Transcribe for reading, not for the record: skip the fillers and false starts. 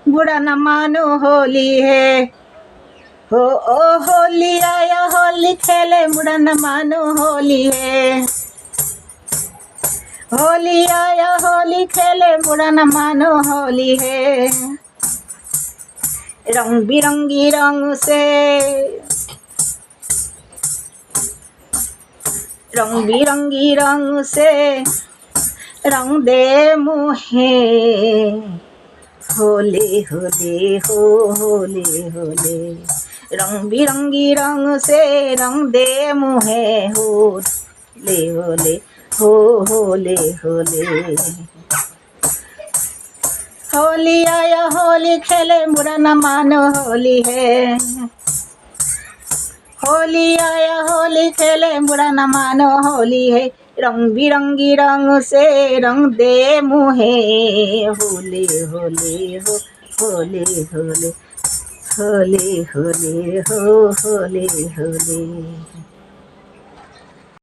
बुरा न मानो होली है। हो ओ होली आया होली खेले, बुरा न मानो होली है। होली आया होली खेले, बुरा न मानो होली है। रंग बिरंगी रंग से, रंग बिरंगी रंग से रंग दे मुहे। होले होले हो होले होले, रंग बिरंगी रंग से रंग दे मुहे। होले होले हो होले होले। होली आया होली खेले, बुरा न मानो होली है। होली आया होली खेले, बुरा न मानो होली है। रंग बिरंगी रंग से रंग दे मुहे। होले होले हो होले होले, होले होले हो होले होले।